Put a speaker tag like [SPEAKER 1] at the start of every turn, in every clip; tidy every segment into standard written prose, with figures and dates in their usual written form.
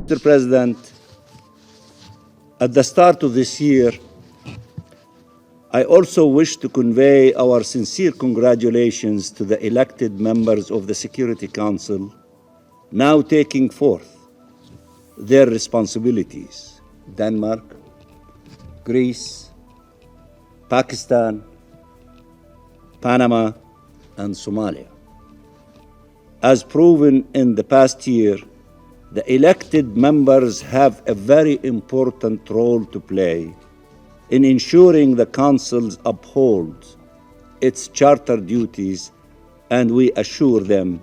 [SPEAKER 1] Mr. President, at the start of this year, I also wish to convey our sincere congratulations to the elected members of the Security Council now taking forth their responsibilities: Denmark, Greece, Pakistan, Panama, and Somalia. As proven in the past year, the elected members have a very important role to play in ensuring the Council upholds its charter duties, and we assure them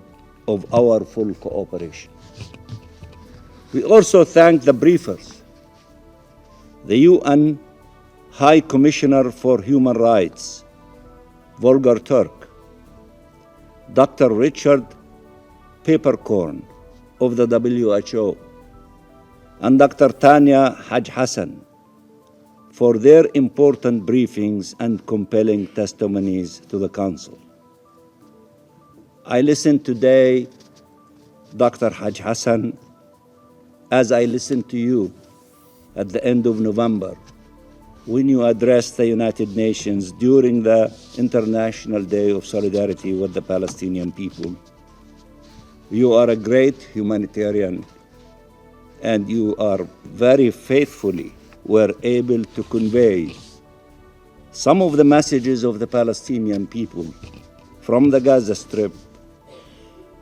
[SPEAKER 1] of our full cooperation. We also thank the briefers, the UN High Commissioner for Human Rights, Volker Turk, Dr. Richard Peppercorn of the WHO, and Dr. Tanya Haj Hassan for their important briefings and compelling testimonies to the Council. I listened today, Dr. Haj Hassan, as I listened to you at the end of November when you addressed the United Nations during the International Day of Solidarity with the Palestinian people. You are a great humanitarian, and you are very faithfully were able to convey some of the messages of the Palestinian people from the Gaza Strip,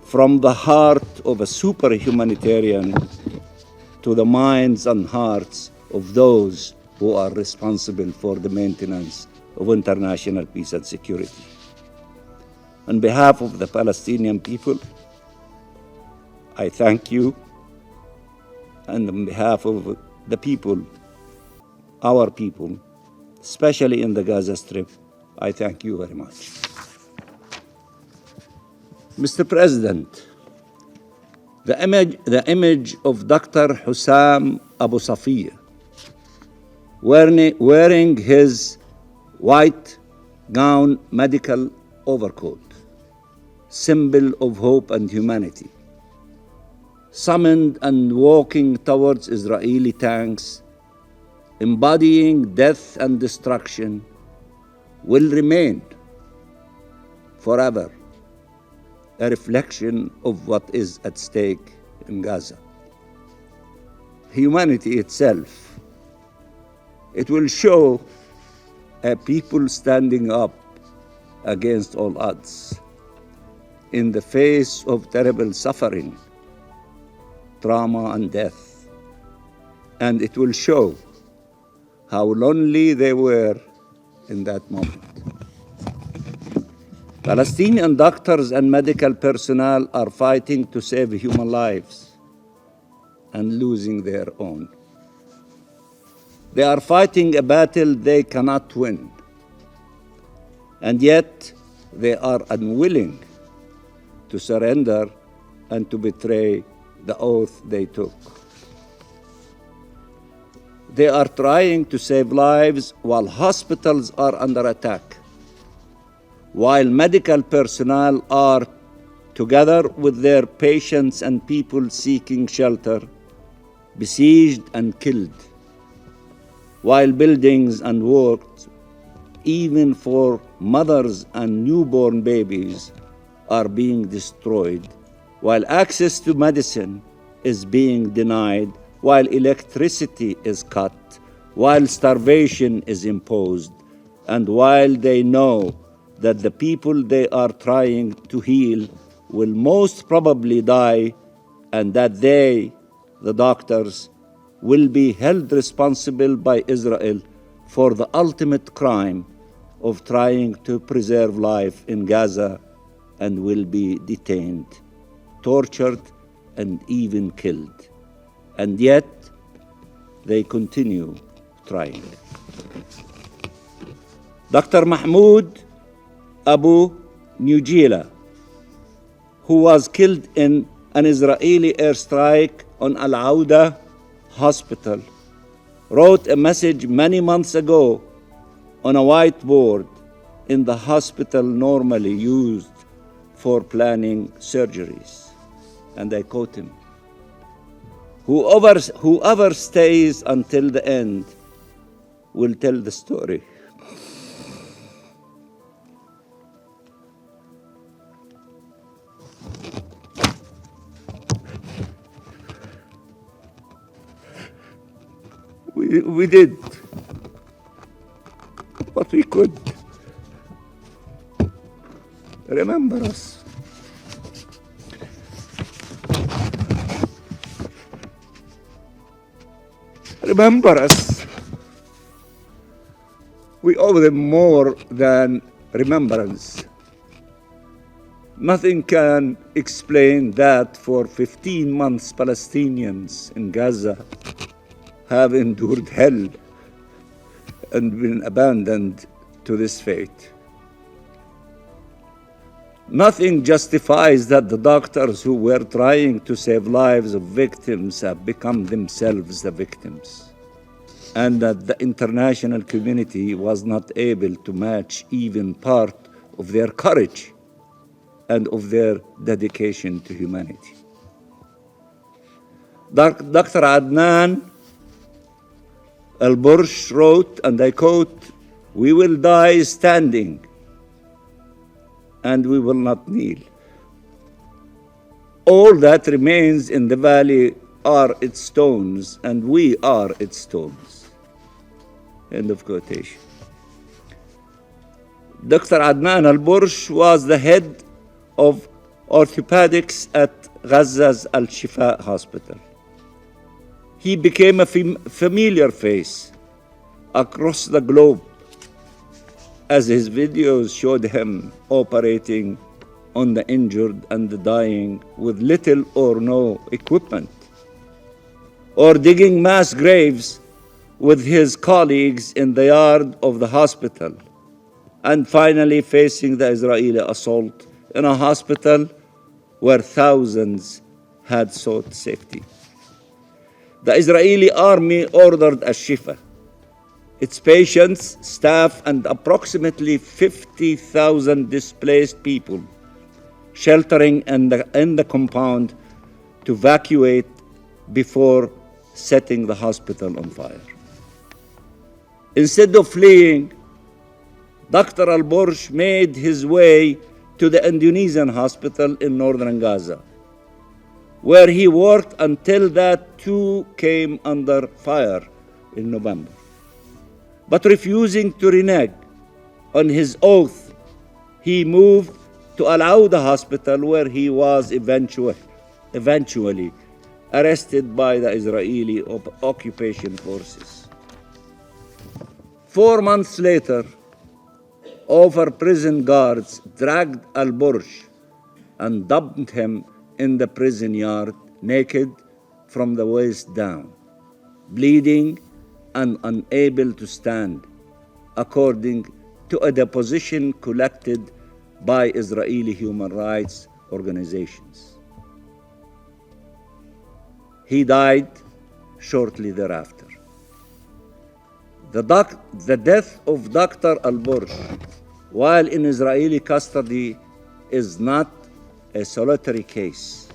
[SPEAKER 1] from the heart of a super humanitarian to the minds and hearts of those who are responsible for the maintenance of international peace and security. On behalf of the Palestinian people, I thank you, and on behalf of the people, our people, especially in the Gaza Strip, I thank you very much. Mr. President, the image of Dr. Hussam Abu Safiya wearing his white gown medical overcoat, symbol of hope and humanity, summoned and walking towards Israeli tanks, embodying death and destruction, will remain forever a reflection of what is at stake in Gaza. Humanity itself. It will show a people standing up against all odds in the face of terrible suffering, trauma, and death. And it will show how lonely they were in that moment. Palestinian doctors and medical personnel are fighting to save human lives and losing their own. They are fighting a battle they cannot win, and yet they are unwilling to surrender and to betray the oath they took. They are trying to save lives while hospitals are under attack, while medical personnel are, together with their patients and people seeking shelter, besieged and killed, while buildings and works, even for mothers and newborn babies, are being destroyed, while access to medicine is being denied, while electricity is cut, while starvation is imposed, and while they know that the people they are trying to heal will most probably die, and that they, the doctors, will be held responsible by Israel for the ultimate crime of trying to preserve life in Gaza, and will be detained, tortured, and even killed. And yet, they continue trying. Dr. Mahmoud Abu Nujila, who was killed in an Israeli airstrike on Al-Auda Hospital, wrote a message many months ago on a whiteboard in the hospital normally used for planning surgeries. And I quote him: Whoever stays until the end will tell the story. We did what we could. Remember us. Remember us. We owe them more than remembrance. Nothing can explain that for 15 months Palestinians in Gaza have endured hell and been abandoned to this fate. Nothing justifies that the doctors who were trying to save lives of victims have become themselves the victims, and that the international community was not able to match even part of their courage and of their dedication to humanity. Dr. Adnan Al-Bursh wrote, and I quote, "We will die standing, and we will not kneel. All that remains in the valley are its stones, and we are its stones." End of quotation. Dr. Adnan Al-Bursh was the head of orthopedics at Gaza's Al-Shifa hospital. He became a familiar face across the globe as his videos showed him operating on the injured and the dying with little or no equipment, or digging mass graves with his colleagues in the yard of the hospital, and finally facing the Israeli assault in a hospital where thousands had sought safety. The Israeli army ordered Al-Shifa, its patients, staff, and approximately 50,000 displaced people sheltering in the compound to evacuate before setting the hospital on fire. Instead of fleeing, Dr. Al-Bursh made his way to the Indonesian hospital in northern Gaza, where he worked until that too came under fire in November. But refusing to renege on his oath, he moved to Al-Auda hospital, where he was eventually arrested by the Israeli occupation forces. 4 months later, over-prison guards dragged Al-Bursh and dumped him in the prison yard, naked from the waist down, bleeding and unable to stand, according to a deposition collected by Israeli human rights organizations. He died shortly thereafter. The death of Dr. Al-Bursh while in Israeli custody is not a solitary case.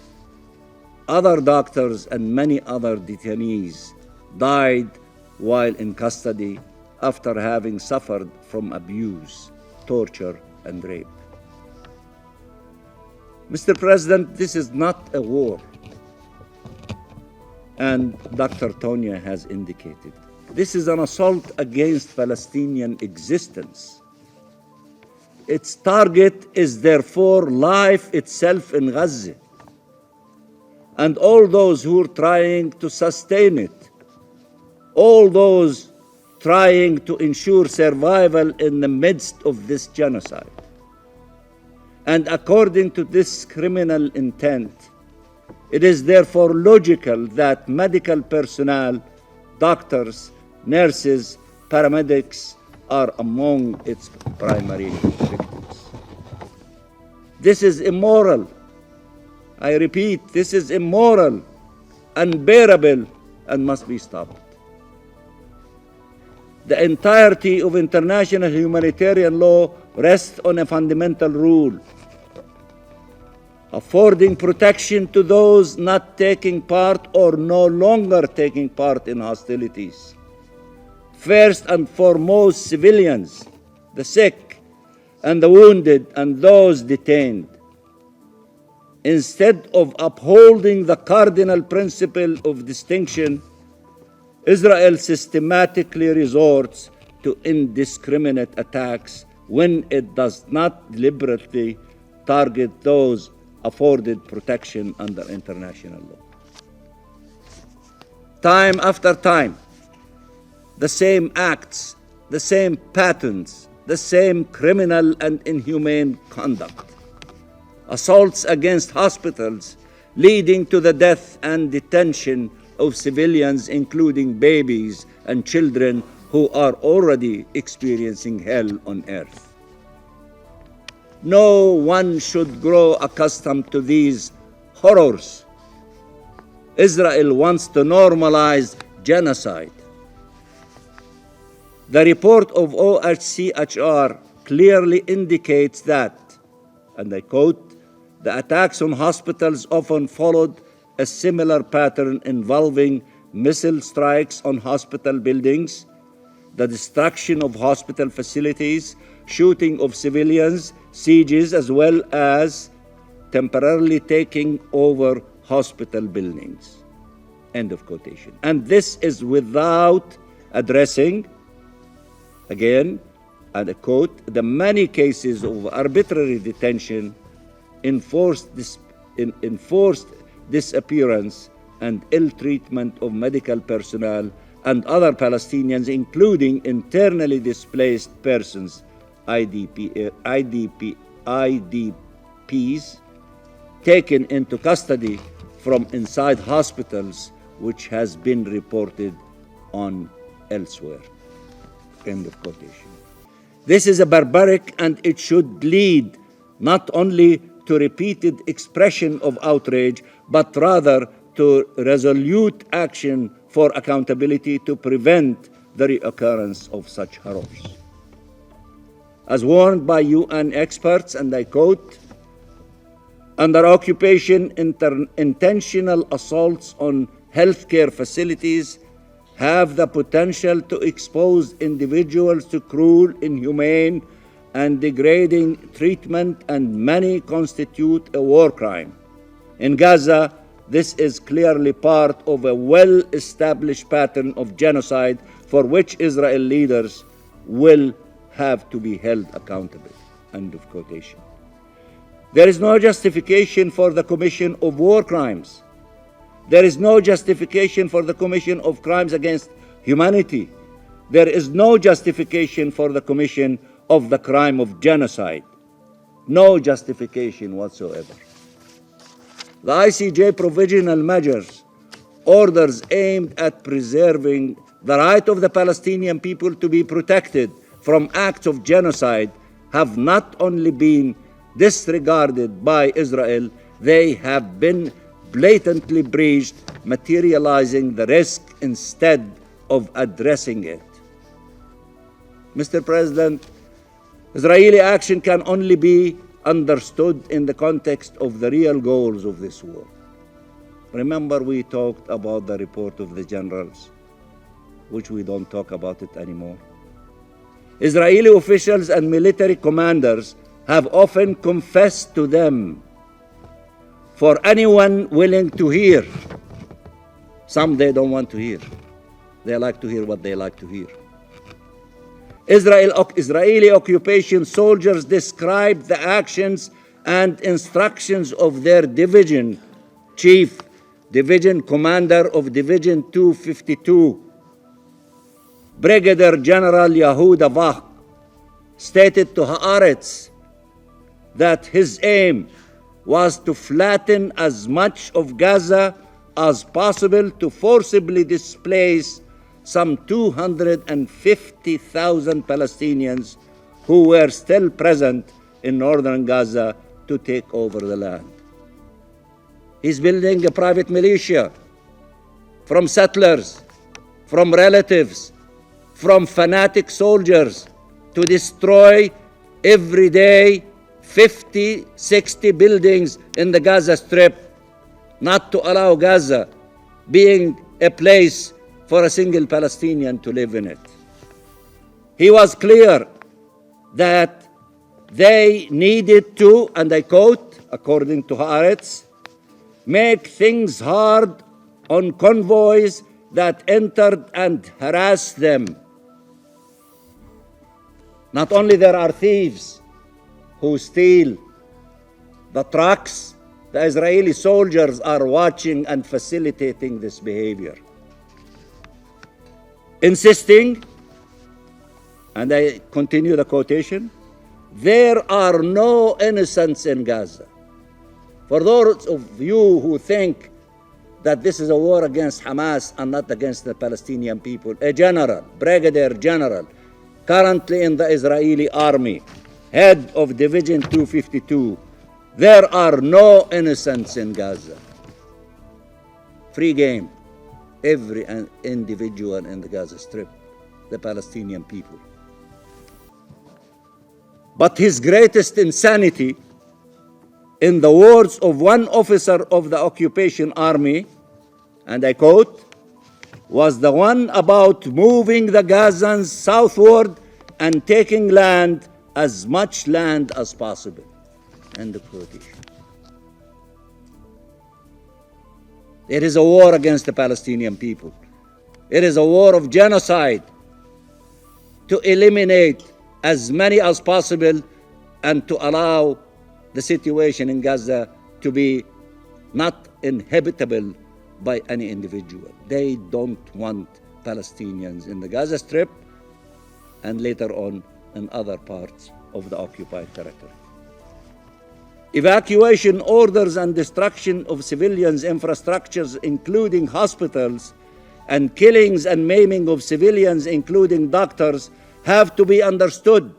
[SPEAKER 1] Other doctors and many other detainees died while in custody after having suffered from abuse, torture, and rape. Mr. President, this is not a war, and Dr. Tonya has indicated. This is an assault against Palestinian existence. Its target is therefore life itself in Gaza, and all those who are trying to sustain it, all those trying to ensure survival in the midst of this genocide. And according to this criminal intent, it is therefore logical that medical personnel, doctors, nurses, paramedics are among its primary victims. This is immoral. I repeat, this is immoral, unbearable, and must be stopped. The entirety of international humanitarian law rests on a fundamental rule. affording protection to those not taking part or no longer taking part in hostilities. First and foremost, civilians, the sick and the wounded and those detained. Instead of upholding the cardinal principle of distinction, Israel systematically resorts to indiscriminate attacks when it does not deliberately target those afforded protection under international law. Time after time, the same acts, the same patterns, the same criminal and inhumane conduct. Assaults against hospitals leading to the death and detention of civilians, including babies and children who are already experiencing hell on earth. No one should grow accustomed to these horrors. Israel wants to normalize genocide. The report of OHCHR clearly indicates that, and I quote, the attacks on hospitals often followed a similar pattern involving missile strikes on hospital buildings, the destruction of hospital facilities, shooting of civilians, sieges, as well as temporarily taking over hospital buildings. End of quotation. And this is without addressing, again, and I quote, the many cases of arbitrary detention, enforced disappearance, and ill treatment of medical personnel and other Palestinians, including internally displaced persons, IDPs, taken into custody from inside hospitals, which has been reported on elsewhere. End of quotation. This is a barbaric, and it should lead not only to repeated expression of outrage, but rather to resolute action for accountability to prevent the reoccurrence of such horrors. As warned by UN experts, and I quote, under occupation, intentional assaults on healthcare facilities have the potential to expose individuals to cruel, inhumane, and degrading treatment, and many constitute a war crime. In Gaza, this is clearly part of a well-established pattern of genocide for which Israel leaders will have to be held accountable. End of quotation. There is no justification for the commission of war crimes. There is no justification for the commission of crimes against humanity. There is no justification for the commission of the crime of genocide. No justification whatsoever. The ICJ provisional measures, orders aimed at preserving the right of the Palestinian people to be protected from acts of genocide, have not only been disregarded by Israel, they have been blatantly breached, materializing the risk instead of addressing it. Mr. President, Israeli action can only be understood in the context of the real goals of this war. Remember, we talked about the report of the generals, which we don't talk about it anymore. Israeli officials and military commanders have often confessed to them. For anyone willing to hear, some they don't want to hear. They like to hear what they like to hear. Israeli occupation soldiers described the actions and instructions of their division chief, division commander of Division 252, Brigadier General Yehuda Vach, stated to Haaretz that his aim was to flatten as much of Gaza as possible to forcibly displace some 250,000 Palestinians who were still present in northern Gaza to take over the land. He's building a private militia from settlers, from relatives, from fanatic soldiers to destroy every day 50, 60 buildings in the Gaza Strip, not to allow Gaza being a place for a single Palestinian to live in it. He was clear that they needed to, and I quote, according to Haaretz, make things hard on convoys that entered and harassed them. Not only there are thieves who steal the trucks, the Israeli soldiers are watching and facilitating this behavior. Insisting, and I continue the quotation, there are no innocents in Gaza. For those of you who think that this is a war against Hamas and not against the Palestinian people, a general, brigadier general, currently in the Israeli army, head of Division 252, there are no innocents in Gaza. Free game, every individual in the Gaza Strip, the Palestinian people. But his greatest insanity, in the words of one officer of the occupation army, and I quote, was the one about moving the Gazans southward and taking land, as much land as possible. End of quotation. It is a war against the Palestinian people. It is a war of genocide to eliminate as many as possible and to allow the situation in Gaza to be not inhabitable by any individual. They don't want Palestinians in the Gaza Strip and later on in other parts of the occupied territory. Evacuation orders and destruction of civilians' infrastructures, including hospitals, and killings and maiming of civilians, including doctors, have to be understood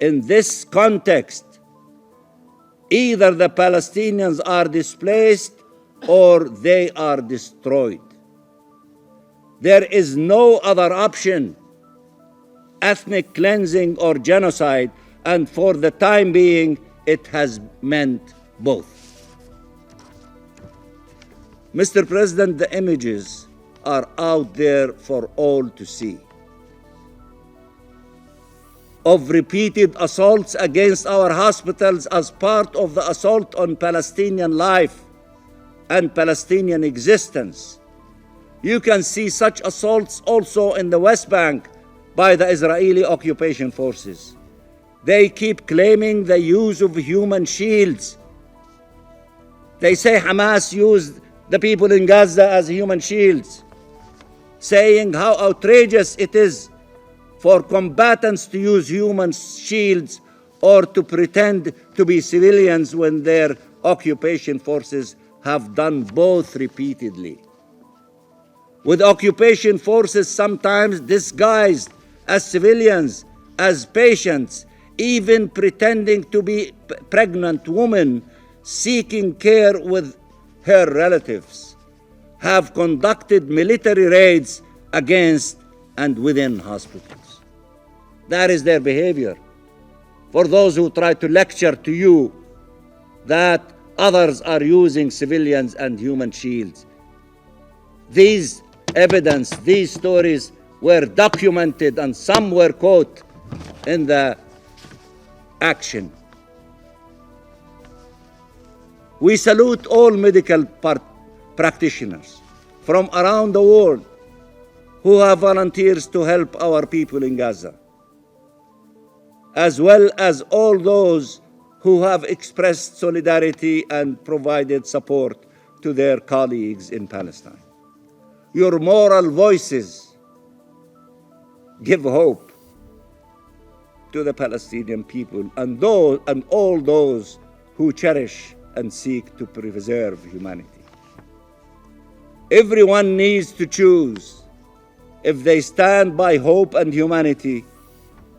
[SPEAKER 1] in this context. Either the Palestinians are displaced or they are destroyed. There is no other option. Ethnic cleansing or genocide, and for the time being, it has meant both. Mr. President, the images are out there for all to see of repeated assaults against our hospitals as part of the assault on Palestinian life and Palestinian existence. You can see such assaults also in the West Bank by the Israeli occupation forces. They keep claiming the use of human shields. They say Hamas used the people in Gaza as human shields, saying how outrageous it is for combatants to use human shields or to pretend to be civilians when their occupation forces have done both repeatedly. With occupation forces sometimes disguised as civilians, as patients, even pretending to be pregnant women seeking care with her relatives, have conducted military raids against and within hospitals. That is their behavior. For those who try to lecture to you that others are using civilians and human shields, these evidence, these stories were documented and some were caught in the action. We salute all medical practitioners from around the world who have volunteers to help our people in Gaza, as well as all those who have expressed solidarity and provided support to their colleagues in Palestine. Your moral voices give hope to the Palestinian people and all those who cherish and seek to preserve humanity. Everyone needs to choose if they stand by hope and humanity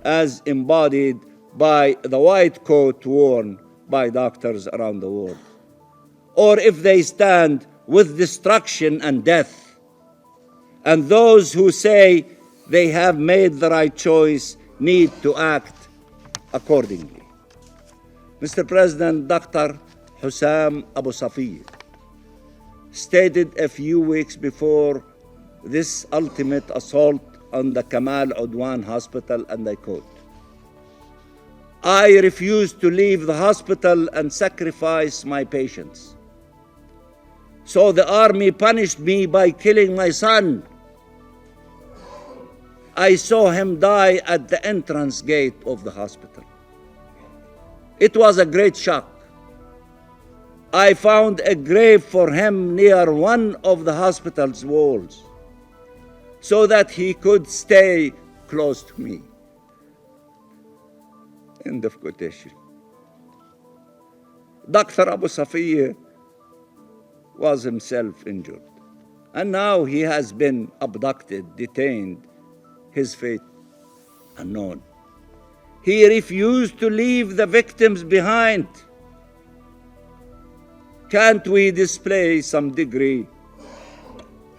[SPEAKER 1] as embodied by the white coat worn by doctors around the world, or if they stand with destruction and death. And those who say they have made the right choice need to act accordingly. Mr. President, Dr. Hussam Abu Safiyyah stated a few weeks before this ultimate assault on the Kamal Udwan Hospital, and I quote, "I refuse to leave the hospital and sacrifice my patients. So the army punished me by killing my son. I saw him die at the entrance gate of the hospital. It was a great shock. I found a grave for him near one of the hospital's walls so that he could stay close to me." End of quotation. Dr. Abu Safiyyah was himself injured, and now he has been abducted, detained, his fate unknown. He refused to leave the victims behind. Can't we display some degree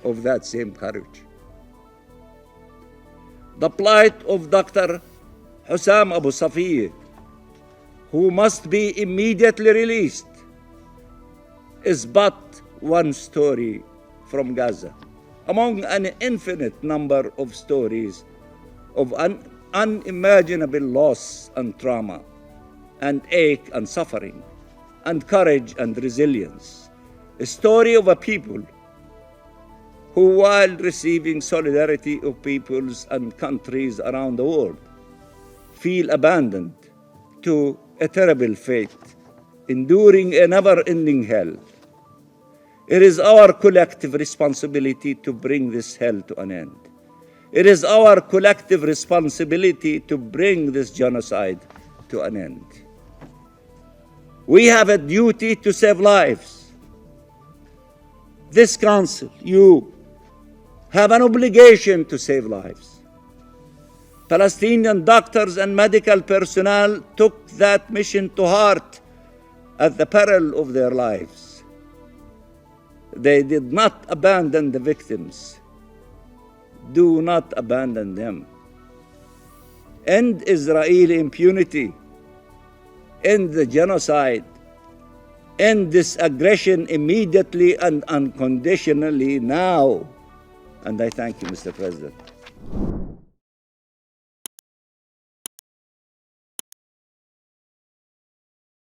[SPEAKER 1] of that same courage? The plight of Dr. Hussam Abu Safiyyah, who must be immediately released, is but one story from Gaza, among an infinite number of stories of unimaginable loss and trauma, and ache and suffering, and courage and resilience. A story of a people who, while receiving solidarity of peoples and countries around the world, feel abandoned to a terrible fate, enduring a never-ending hell. It is our collective responsibility to bring this hell to an end. It is our collective responsibility to bring this genocide to an end. We have a duty to save lives. This council, you, have an obligation to save lives. Palestinian doctors and medical personnel took that mission to heart at the peril of their lives. They did not abandon the victims. Do not abandon them. End Israeli impunity. End the genocide. End this aggression immediately and unconditionally now. And I thank you, Mr. President.